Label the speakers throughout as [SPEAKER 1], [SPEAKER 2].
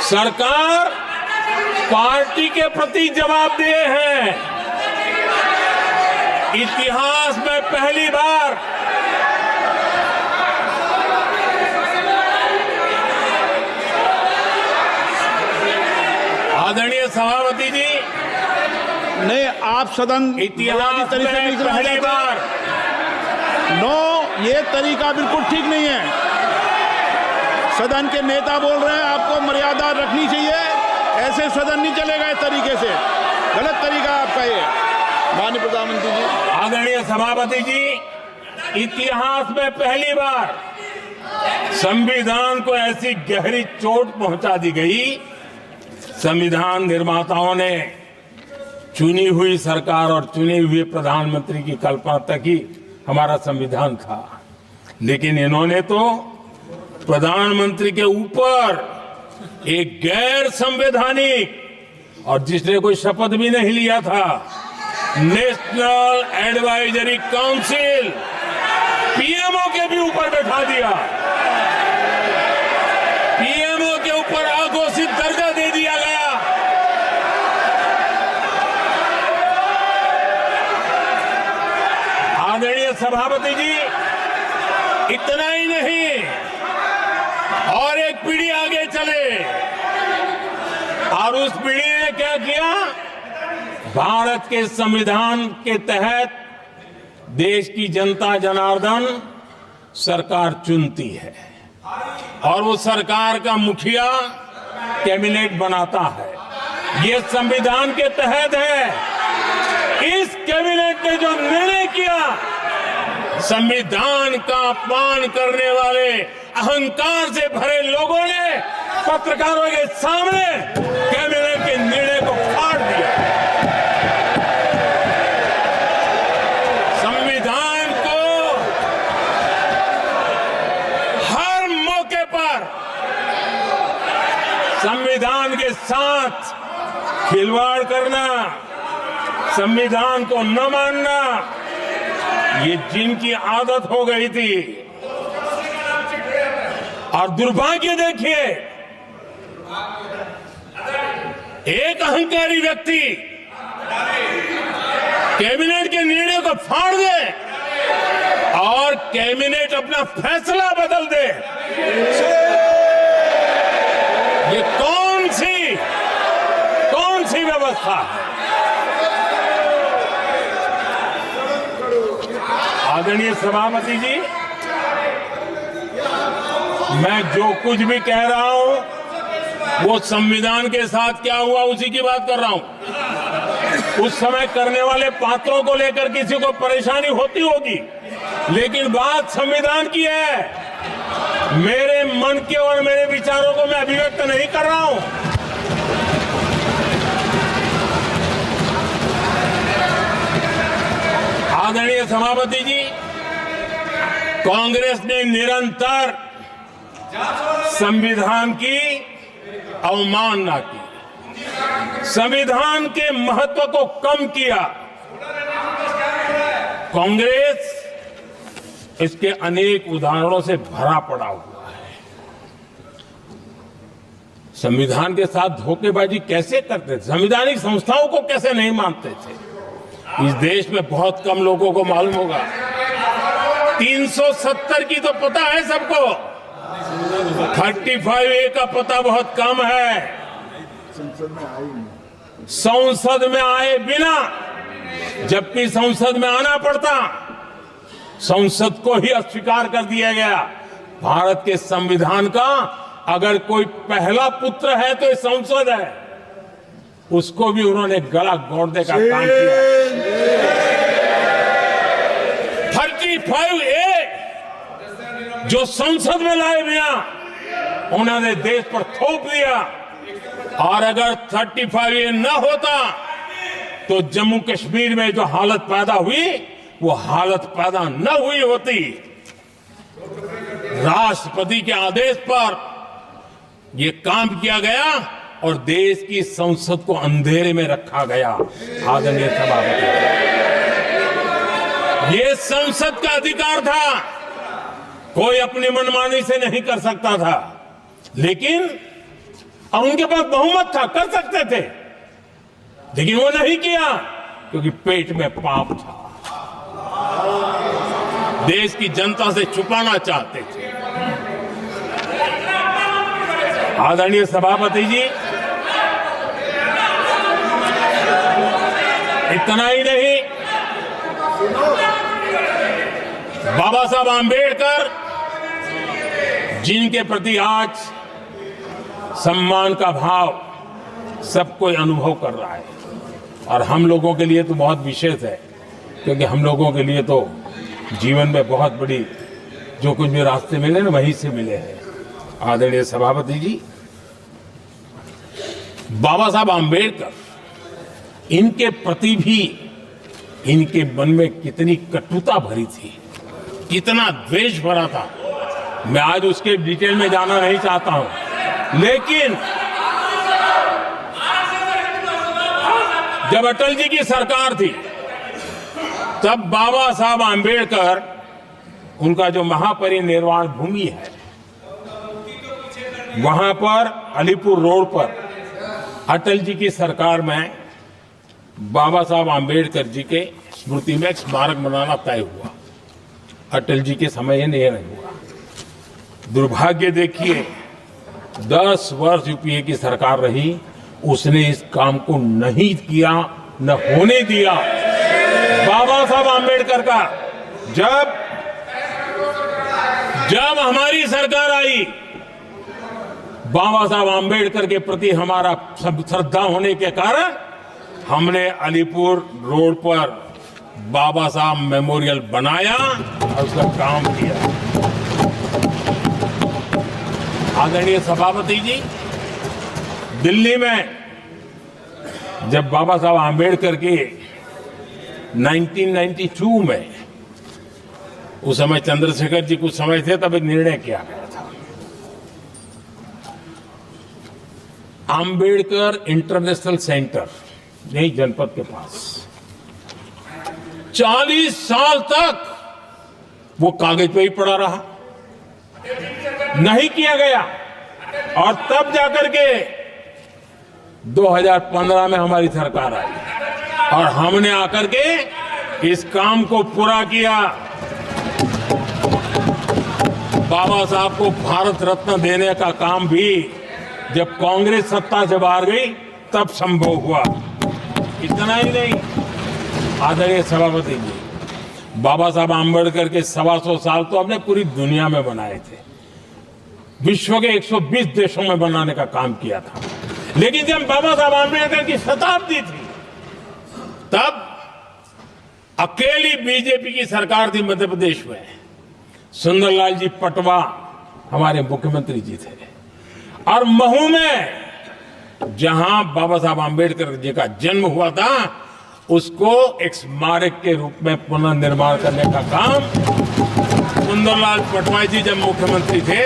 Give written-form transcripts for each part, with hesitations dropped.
[SPEAKER 1] सरकार पार्टी के प्रति जवाबदेह है। इतिहास में पहली बार आदरणीय सभापति जी,
[SPEAKER 2] नहीं, आप सदन
[SPEAKER 1] इतिहास में पहली बार
[SPEAKER 2] ये तरीका बिल्कुल ठीक नहीं है। सदन के नेता बोल रहे हैं, आपको मर्यादा रखनी चाहिए। ऐसे सदन नहीं चलेगा इस तरीके से, गलत तरीका आपका ये। माननीय प्रधानमंत्री जी,
[SPEAKER 1] आदरणीय सभापति जी, इतिहास में पहली बार संविधान को ऐसी गहरी चोट पहुंचा दी गई। संविधान निर्माताओं ने चुनी हुई सरकार और चुने हुए प्रधानमंत्री की कल्पना तक ही हमारा संविधान था, लेकिन इन्होंने तो प्रधानमंत्री के ऊपर एक गैर संवैधानिक, और जिसने कोई शपथ भी नहीं लिया था, नेशनल एडवाइजरी काउंसिल पीएमओ के भी ऊपर बैठा दिया। पीएमओ के ऊपर अघोषित दर्जा दे दिया गया। आदरणीय सभापति जी, इतना ही नहीं, और एक पीढ़ी आगे चले, और उस पीढ़ी ने क्या किया? भारत के संविधान के तहत देश की जनता जनार्दन सरकार चुनती है और वो सरकार का मुखिया कैबिनेट बनाता है। ये संविधान के तहत है। इस कैबिनेट ने जो निर्णय किया, संविधान का अपमान करने वाले अहंकार से भरे लोगों ने पत्रकारों के सामने कैबिनेट के निर्णय को फाड़ दिया। संविधान को हर मौके पर संविधान के साथ खिलवाड़ करना, संविधान को न मानना, ये जिनकी आदत हो गई थी। और दुर्भाग्य देखिए, एक अहंकारी व्यक्ति कैबिनेट के निर्णय को फाड़ दे और कैबिनेट अपना फैसला बदल दे। ये कौन सी व्यवस्था है? आदरणीय सभापति जी, मैं जो कुछ भी कह रहा हूं वो संविधान के साथ क्या हुआ उसी की बात कर रहा हूं। उस समय करने वाले पात्रों को लेकर किसी को परेशानी होती होगी, लेकिन बात संविधान की है। मेरे मन के और मेरे विचारों को मैं अभिव्यक्त नहीं कर रहा हूं। आदरणीय सभापति जी, कांग्रेस ने निरंतर संविधान की अवमानना की, संविधान के महत्व को कम किया। कांग्रेस इसके अनेक उदाहरणों से भरा पड़ा हुआ है। संविधान के साथ धोखेबाजी कैसे करते थे, संवैधानिक संस्थाओं को कैसे नहीं मानते थे, इस देश में बहुत कम लोगों को मालूम होगा। 370 की तो पता है सबको, 35A का पता बहुत कम है। संसद में आए बिना, जबकि संसद में आना पड़ता, संसद को ही अस्वीकार कर दिया गया। भारत के संविधान का अगर कोई पहला पुत्र है तो ये संसद है, उसको भी उन्होंने गला घोटने का काम किया। 35A जो संसद में लाए बिना उन्होंने देश पर थोप दिया, और अगर 35A न होता तो जम्मू कश्मीर में जो हालत पैदा हुई वो हालत पैदा न हुई होती। राष्ट्रपति के आदेश पर यह काम किया गया और देश की संसद को अंधेरे में रखा गया। आदरणीय सभापति, ये संसद का अधिकार था, कोई अपनी मनमानी से नहीं कर सकता था। लेकिन और उनके पास बहुमत था, कर सकते थे, लेकिन वो नहीं किया क्योंकि पेट में पाप था, देश की जनता से छुपाना चाहते थे। आदरणीय सभापति जी, इतना ही नहीं, बाबा साहब आंबेडकर जिनके प्रति आज सम्मान का भाव सब कोई अनुभव कर रहा है, और हम लोगों के लिए तो बहुत विशेष है, क्योंकि हम लोगों के लिए तो जीवन में बहुत बड़ी जो कुछ भी रास्ते मिले ना वहीं से मिले हैं। आदरणीय सभापति जी, बाबा साहब आंबेडकर, इनके प्रति भी इनके मन में कितनी कटुता भरी थी, कितना द्वेष भरा था, मैं आज उसके डिटेल में जाना नहीं चाहता हूं। लेकिन जब अटल जी की सरकार थी तब बाबा साहब आंबेडकर, उनका जो महापरिनिर्वाण भूमि है, वहां पर अलीपुर रोड पर अटल जी की सरकार में बाबा साहब आंबेडकर जी के स्मृति में एक स्मारक बनाना तय हुआ। अटल जी के समय ये नहीं हुआ। दुर्भाग्य देखिए, 10 वर्ष यूपीए की सरकार रही, उसने इस काम को नहीं किया, न होने दिया। बाबा साहब आंबेडकर का जब हमारी सरकार आई, बाबा साहब आंबेडकर के प्रति हमारा श्रद्धा होने के कारण हमने अलीपुर रोड पर बाबा साहब मेमोरियल बनाया और उसका काम किया। आदरणीय सभापति जी, दिल्ली में जब बाबा साहब आंबेडकर के 1992 में, उस समय चंद्रशेखर जी कुछ समय थे, तब एक निर्णय किया गया था, आंबेडकर इंटरनेशनल सेंटर यही जनपद के पास 40 साल तक वो कागज पे ही पड़ा रहा, नहीं किया गया। और तब जाकर के 2015 में हमारी सरकार आई और हमने आकर के इस काम को पूरा किया। बाबा साहब को भारत रत्न देने का काम भी जब कांग्रेस सत्ता से बाहर गई तब संभव हुआ। इतना ही नहीं, आदरणीय सभापति जी, बाबा साहब आंबेडकर के 125 साल तो हमने पूरी दुनिया में बनाए थे, विश्व के 120 देशों में बनाने का काम किया था। लेकिन जब बाबा साहब आंबेडकर की शताब्दी थी, तब अकेली बीजेपी की सरकार थी मध्य प्रदेश में। सुंदरलाल जी पटवा हमारे मुख्यमंत्री जी थे, और महू में जहां बाबा साहब आंबेडकर जी का जन्म हुआ था, उसको एक स्मारक के रूप में पुनर्निर्माण करने का काम सुंदरलाल पटवा जी जब मुख्यमंत्री थे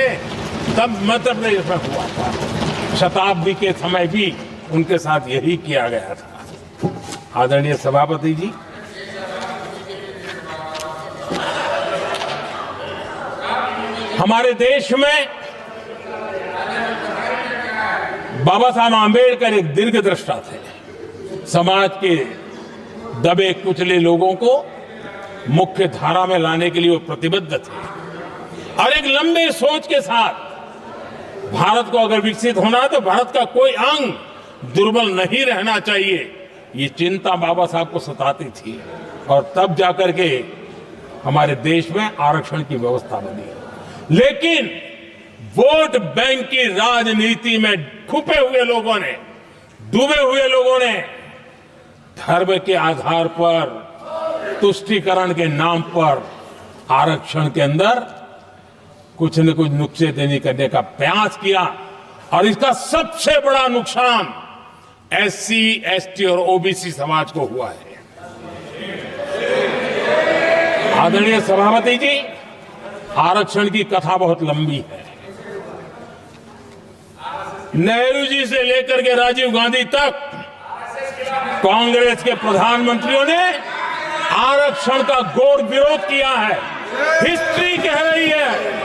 [SPEAKER 1] तब मध्य प्रदेश में हुआ था। शताब्दी के समय भी उनके साथ यही किया गया था। आदरणीय सभापति जी, हमारे देश में बाबा साहब आंबेडकर एक दीर्घदृष्टा थे। समाज के दबे कुचले लोगों को मुख्य धारा में लाने के लिए वो प्रतिबद्ध थे, और एक लंबे सोच के साथ भारत को अगर विकसित होना है तो भारत का कोई अंग दुर्बल नहीं रहना चाहिए, ये चिंता बाबा साहब को सताती थी। और तब जाकर के हमारे देश में आरक्षण की व्यवस्था बनी। लेकिन वोट बैंक की राजनीति में छुपे हुए लोगों ने, डूबे हुए लोगों ने धर्म के आधार पर, तुष्टीकरण के नाम पर आरक्षण के अंदर कुछ न कुछ नुक्सेदनी करने का प्रयास किया, और इसका सबसे बड़ा नुकसान एससी, एसटी और ओबीसी समाज को हुआ है। आदरणीय सभापति जी, आरक्षण की कथा बहुत लंबी है। नेहरू जी से लेकर के राजीव गांधी तक कांग्रेस के प्रधानमंत्रियों ने आरक्षण का घोर विरोध किया है। हिस्ट्री कह रही है,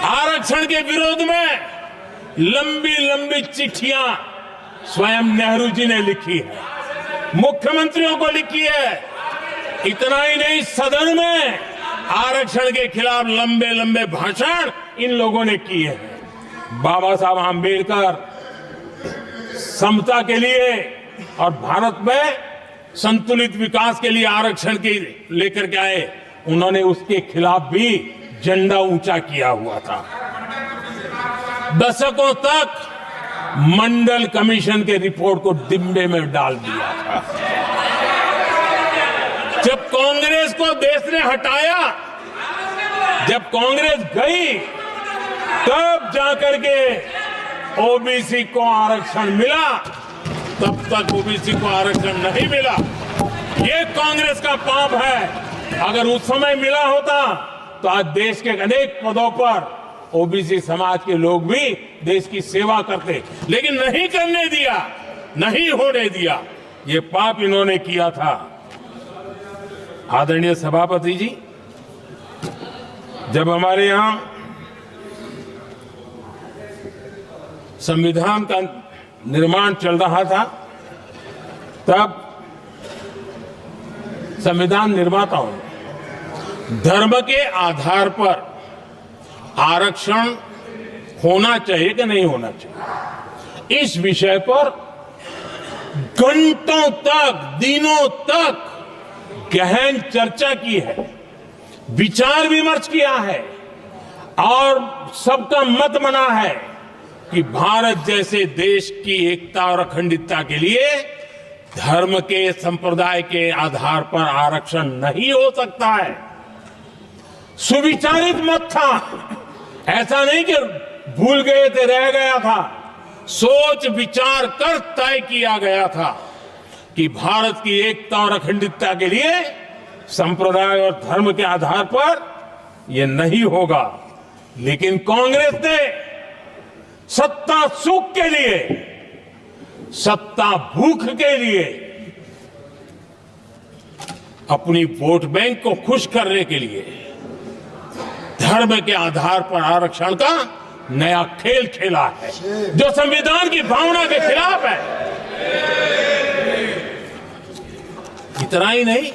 [SPEAKER 1] आरक्षण के विरोध में लंबी लंबी चिट्ठियां स्वयं नेहरू जी ने लिखी है, मुख्यमंत्रियों को लिखी है। इतना ही नहीं, सदन में आरक्षण के खिलाफ लंबे लंबे भाषण इन लोगों ने किए हैं। बाबा साहब आंबेडकर समता के लिए और भारत में संतुलित विकास के लिए आरक्षण के लेकर के आए, उन्होंने उसके खिलाफ भी झंडा ऊंचा किया हुआ था। दशकों तक मंडल कमीशन के रिपोर्ट को डिब्बे में डाल दिया था। जब कांग्रेस को देश ने हटाया, जब कांग्रेस गई, तब जाकर के ओबीसी को आरक्षण मिला। तब तक ओबीसी को आरक्षण नहीं मिला। ये कांग्रेस का पाप है। अगर उस समय मिला होता तो आज देश के अनेक पदों पर ओबीसी समाज के लोग भी देश की सेवा करते, लेकिन नहीं करने दिया, नहीं होने दिया। ये पाप इन्होंने किया था। आदरणीय सभापति जी, जब हमारे यहां संविधान का निर्माण चल रहा था, तब संविधान निर्माताओं ने धर्म के आधार पर आरक्षण होना चाहिए कि नहीं होना चाहिए, इस विषय पर घंटों तक, दिनों तक गहन चर्चा की है, विचार विमर्श किया है और सबका मत बना है कि भारत जैसे देश की एकता और अखंडता के लिए धर्म के, संप्रदाय के आधार पर आरक्षण नहीं हो सकता है। सुविचारित मत था, ऐसा नहीं कि भूल गए थे, रह गया था। सोच विचार कर तय किया गया था कि भारत की एकता और अखंडता के लिए संप्रदाय और धर्म के आधार पर यह नहीं होगा। लेकिन कांग्रेस ने सत्ता सुख के लिए, सत्ता भूख के लिए, अपनी वोट बैंक को खुश करने के लिए धर्म के आधार पर आरक्षण का नया खेल खेला है, जो संविधान की भावना के खिलाफ है। इतना ही नहीं,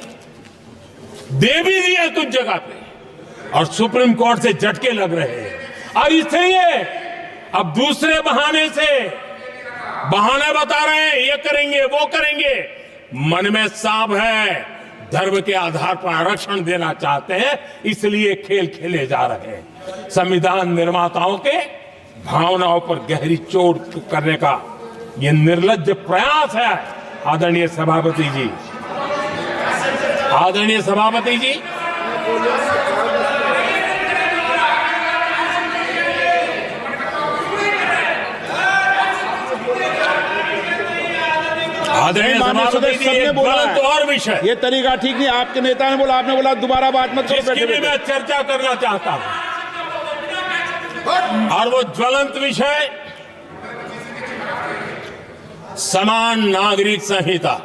[SPEAKER 1] दे भी दिया कुछ जगह पे और सुप्रीम कोर्ट से झटके लग रहे हैं। और इसलिए अब दूसरे बहाने से बहाने बता रहे हैं, ये करेंगे वो करेंगे। मन में साफ है, धर्म के आधार पर आरक्षण देना चाहते हैं, इसलिए खेल खेले जा रहे हैं। संविधान निर्माताओं के भावनाओं पर गहरी चोट करने का यह निर्लज्ज प्रयास है। आदरणीय सभापति जी, आदरणीय सभापति जी, आदरणीय सभापति जी, एक गलत और विषय,
[SPEAKER 2] ये तरीका ठीक नहीं। आपके नेता ने बोला, आपने बोला दोबारा बात मत करो।
[SPEAKER 1] इसकी भी मैं चर्चा करना चाहता हूं, और वो ज्वलंत विषय समान नागरिक संहिता,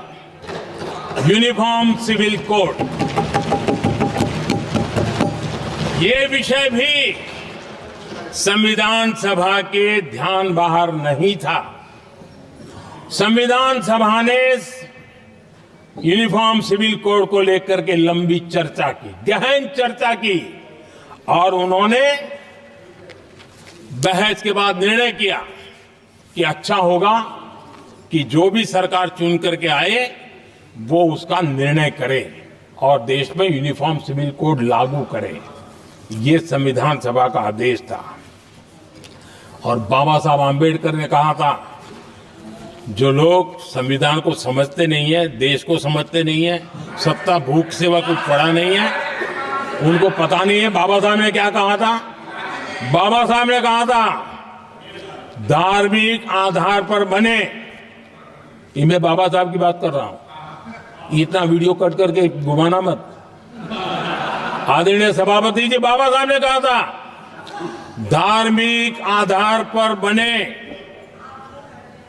[SPEAKER 1] यूनिफॉर्म सिविल कोड। ये विषय भी संविधान सभा के ध्यान बाहर नहीं था। संविधान सभा ने यूनिफॉर्म सिविल कोड को लेकर के लंबी चर्चा की, गहन चर्चा की, और उन्होंने बहस के बाद निर्णय किया कि अच्छा होगा कि जो भी सरकार चुन करके आए वो उसका निर्णय करे और देश में यूनिफॉर्म सिविल कोड लागू करे। ये संविधान सभा का आदेश था। और बाबा साहब आंबेडकर ने कहा था, जो लोग संविधान को समझते नहीं है, देश को समझते नहीं है, सत्ता भूख सेवा कुछ पड़ा नहीं है, उनको पता नहीं है बाबा साहब ने क्या कहा था। बाबा साहब ने कहा था, धार्मिक आधार पर बने, ये मैं बाबा साहब की बात कर रहा हूं, इतना वीडियो कट करके घुमाना मत। आदरणीय सभापति जी, बाबा साहब ने कहा था, धार्मिक आधार पर बने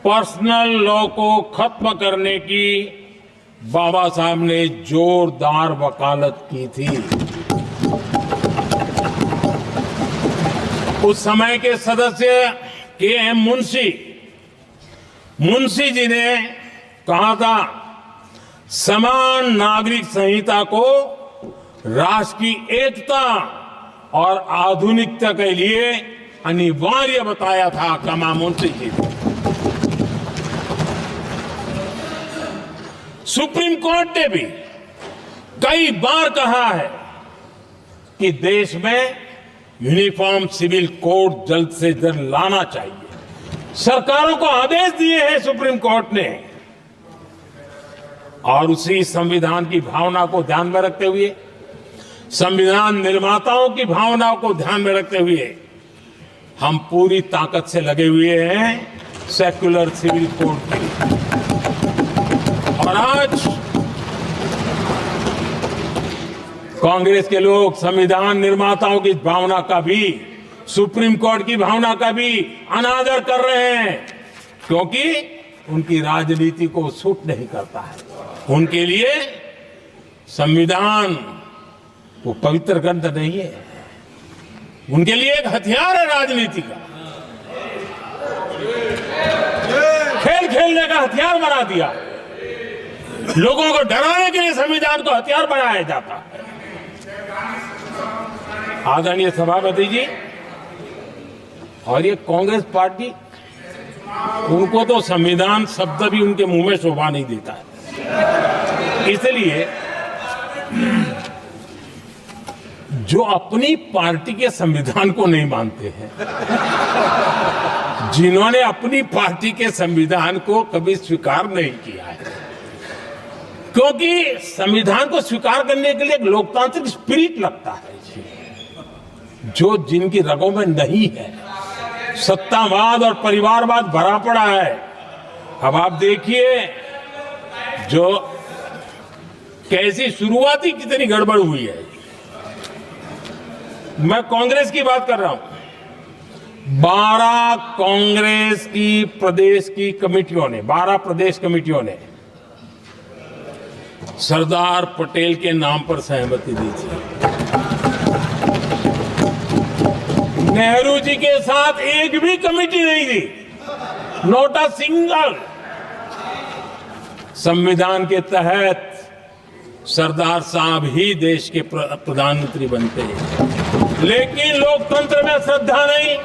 [SPEAKER 1] पर्सनल लॉ को खत्म करने की बाबा साहब ने जोरदार वकालत की थी। उस समय के सदस्य के.एम. मुंशी जी ने कहा था, समान नागरिक संहिता को राष्ट्र की एकता और आधुनिकता के लिए अनिवार्य बताया था कमा मुंशी जी ने। सुप्रीम कोर्ट ने भी कई बार कहा है कि देश में यूनिफॉर्म सिविल कोड जल्द से जल्द लाना चाहिए। सरकारों को आदेश दिए हैं सुप्रीम कोर्ट ने, और उसी संविधान की भावना को ध्यान में रखते हुए, संविधान निर्माताओं की भावनाओं को ध्यान में रखते हुए हम पूरी ताकत से लगे हुए हैं सेक्युलर सिविल कोड के लिए। और आज कांग्रेस के लोग संविधान निर्माताओं की भावना का भी, सुप्रीम कोर्ट की भावना का भी अनादर कर रहे हैं, क्योंकि उनकी राजनीति को सूट नहीं करता है। उनके लिए संविधान वो पवित्र ग्रंथ नहीं है, उनके लिए एक हथियार है राजनीति का। खेल खेलने का हथियार बना दिया, लोगों को डराने के लिए संविधान को हथियार बनाया जाता है। आदरणीय सभापति जी, और ये कांग्रेस पार्टी, उनको तो संविधान शब्द भी उनके मुंह में शोभा नहीं देता है। इसलिए जो अपनी पार्टी के संविधान को नहीं मानते हैं, जिन्होंने अपनी पार्टी के संविधान को कभी स्वीकार नहीं किया है, क्योंकि संविधान को स्वीकार करने के लिए एक लोकतांत्रिक स्पिरिट लगता है जो जिनकी रगों में नहीं है। सत्तावाद और परिवारवाद भरा पड़ा है। अब आप देखिए जो कैसी शुरुआती कितनी गड़बड़ हुई है। मैं कांग्रेस की बात कर रहा हूं। 12 कांग्रेस की प्रदेश की कमेटियों ने, 12 प्रदेश कमेटियों ने सरदार पटेल के नाम पर सहमति दी थी। नेहरू जी के साथ एक भी कमेटी नहीं थी, नॉट अ सिंगल। संविधान के तहत सरदार साहब ही देश के प्रधानमंत्री बनते हैं, लेकिन लोकतंत्र में श्रद्धा नहीं,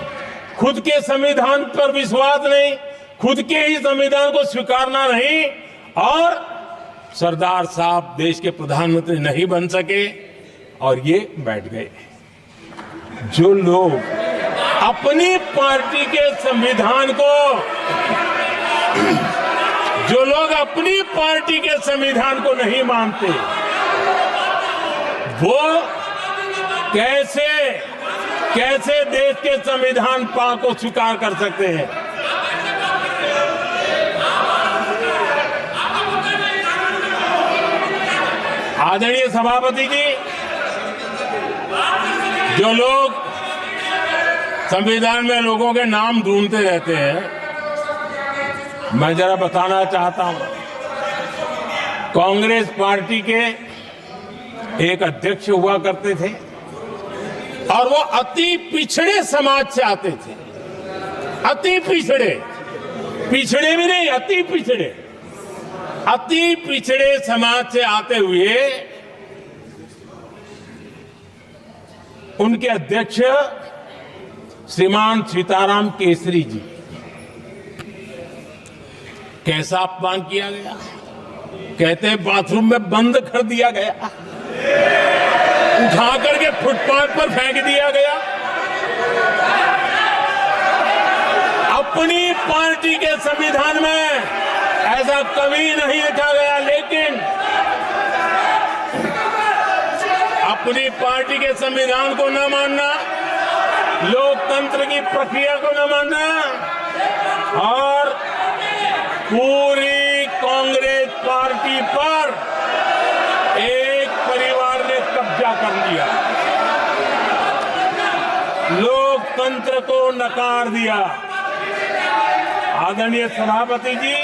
[SPEAKER 1] खुद के संविधान पर विश्वास नहीं, खुद के ही संविधान को स्वीकारना नहीं, और सरदार साहब देश के प्रधानमंत्री नहीं बन सके और ये बैठ गए। जो लोग अपनी पार्टी के संविधान को, जो लोग अपनी पार्टी के संविधान को नहीं मानते, वो कैसे देश के संविधान को स्वीकार कर सकते हैं। आदरणीय सभापति जी, जो लोग संविधान में लोगों के नाम ढूंढते रहते हैं, मैं जरा बताना चाहता हूं। कांग्रेस पार्टी के एक अध्यक्ष हुआ करते थे और वो अति पिछड़े समाज से आते थे। अति पिछड़े, पिछड़े भी नहीं, अति पिछड़े, अति पिछड़े समाज से आते हुए उनके अध्यक्ष श्रीमान सीताराम केसरी जी, कैसा अपमान किया गया। कहते हैं बाथरूम में बंद कर दिया गया, उठा करके फुटपाथ पर फेंक दिया गया। अपनी पार्टी के संविधान में ऐसा कभी नहीं लिखा गया, लेकिन अपनी पार्टी के संविधान को न मानना, लोकतंत्र की प्रक्रिया को न मानना, और पूरी कांग्रेस पार्टी पर एक परिवार ने कब्जा कर लिया, लोकतंत्र को नकार दिया। आदरणीय सभापति जी,